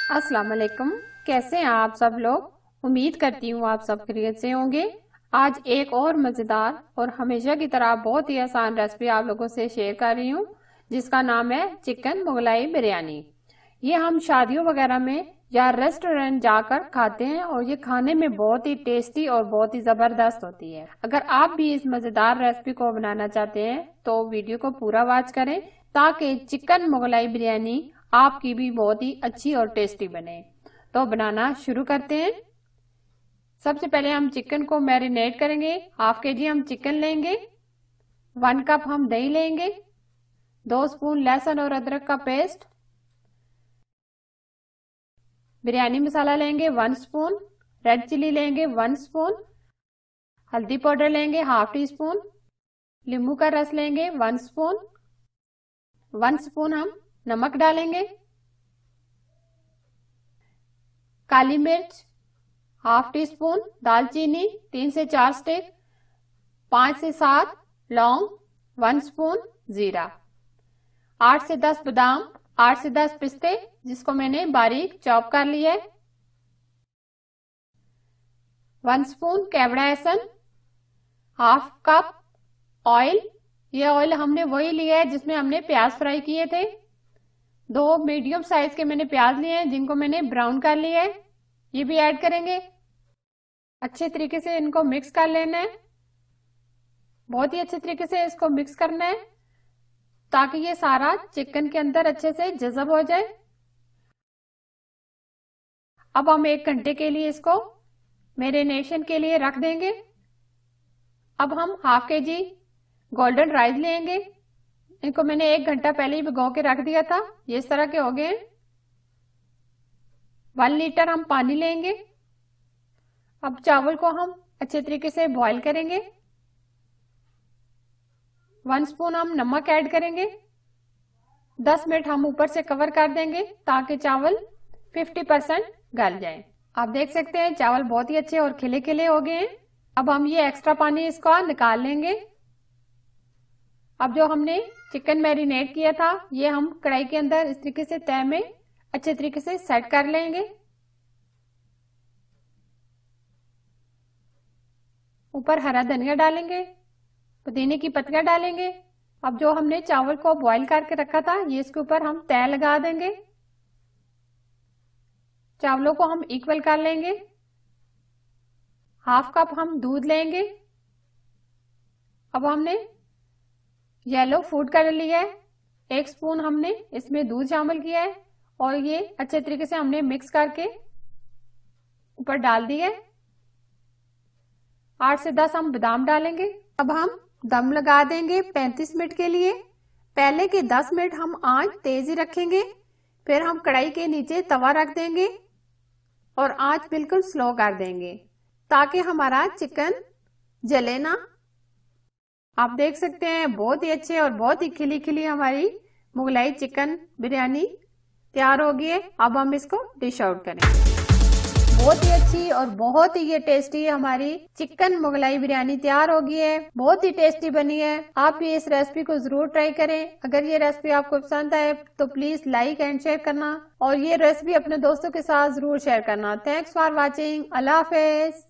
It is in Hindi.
अस्सलाम वालेकुम। कैसे हैं आप सब लोग? उम्मीद करती हूँ आप सब खैरियत से होंगे। आज एक और मज़ेदार और हमेशा की तरह बहुत ही आसान रेसिपी आप लोगों से शेयर कर रही हूँ, जिसका नाम है चिकन मुगलाई बिरयानी। ये हम शादियों वगैरह में या रेस्टोरेंट जाकर खाते हैं और ये खाने में बहुत ही टेस्टी और बहुत ही ज़बरदस्त होती है। अगर आप भी इस मज़ेदार रेसिपी को बनाना चाहते हैं तो वीडियो को पूरा वॉच करें, ताकि चिकन मुगलाई बिरयानी आपकी भी बहुत ही अच्छी और टेस्टी बने। तो बनाना शुरू करते हैं। सबसे पहले हम चिकन को मैरिनेट करेंगे। हाफ केजी हम चिकन लेंगे, 1 कप हम दही लेंगे, 2 स्पून लहसुन और अदरक का पेस्ट, बिरयानी मसाला लेंगे 1 स्पून, रेड चिली लेंगे 1 स्पून, हल्दी पाउडर लेंगे हाफ टी स्पून, नींबू का रस लेंगे 1 स्पून, 1 स्पून हम नमक डालेंगे, काली मिर्च हाफ टी स्पून, दालचीनी 3 से 4 स्टिक, 5 से 7 लौंग, 1 स्पून जीरा, 8 से 10 बादाम, 8 से 10 पिस्ते जिसको मैंने बारीक चॉप कर लिया है, 1 स्पून केवड़ा एहसन, हाफ कप ऑयल। ये ऑयल हमने वही लिया है जिसमें हमने प्याज फ्राई किए थे। 2 मीडियम साइज के मैंने प्याज लिए हैं जिनको मैंने ब्राउन कर लिया है, ये भी ऐड करेंगे। अच्छे तरीके से इनको मिक्स कर लेना है, बहुत ही अच्छे तरीके से इसको मिक्स करना है ताकि ये सारा चिकन के अंदर अच्छे से जज़ब हो जाए। अब हम 1 घंटे के लिए इसको मैरिनेशन के लिए रख देंगे। अब हम हाफ केजी गोल्डन राइस लेंगे। इनको मैंने 1 घंटा पहले ही भिगो के रख दिया था, ये इस तरह के हो गए। 1 लीटर हम पानी लेंगे। अब चावल को हम अच्छे तरीके से बॉईल करेंगे। 1 स्पून हम नमक ऐड करेंगे। 10 मिनट हम ऊपर से कवर कर देंगे ताकि चावल 50% गल जाए। आप देख सकते हैं चावल बहुत ही अच्छे और खिले खिले हो गए हैं। अब हम ये एक्स्ट्रा पानी इसका निकाल लेंगे। अब जो हमने चिकन मैरिनेट किया था ये हम कढ़ाई के अंदर इस तरीके से तय में अच्छे तरीके से सेट कर लेंगे। ऊपर हरा धनिया डालेंगे, पुदीने की पत्तियां डालेंगे। अब जो हमने चावल को बॉईल करके रखा था ये इसके ऊपर हम तय लगा देंगे। चावलों को हम इक्वल कर लेंगे। हाफ कप हम दूध लेंगे। अब हमने येलो फूड कलर लिया है, 1 स्पून हमने इसमें दूध शामिल किया है और ये अच्छे तरीके से हमने मिक्स करके ऊपर डाल दिया है। 8 से 10 हम बादाम डालेंगे। अब हम दम लगा देंगे 35 मिनट के लिए। पहले के 10 मिनट हम आंच तेज ही रखेंगे, फिर हम कढ़ाई के नीचे तवा रख देंगे और आंच बिल्कुल स्लो कर देंगे ताकि हमारा चिकन जले ना। आप देख सकते हैं बहुत ही अच्छे और बहुत ही खिली खिली हमारी मुगलाई चिकन बिरयानी तैयार हो गई है। अब हम इसको डिश आउट करेंगे। बहुत ही अच्छी और बहुत ही ये टेस्टी हमारी चिकन मुगलाई बिरयानी तैयार हो गई है। बहुत ही टेस्टी बनी है। आप भी इस रेसिपी को जरूर ट्राई करें। अगर ये रेसिपी आपको पसंद आए तो प्लीज लाइक एंड शेयर करना और ये रेसिपी अपने दोस्तों के साथ जरूर शेयर करना। Thanks for watching. Allah Hafiz.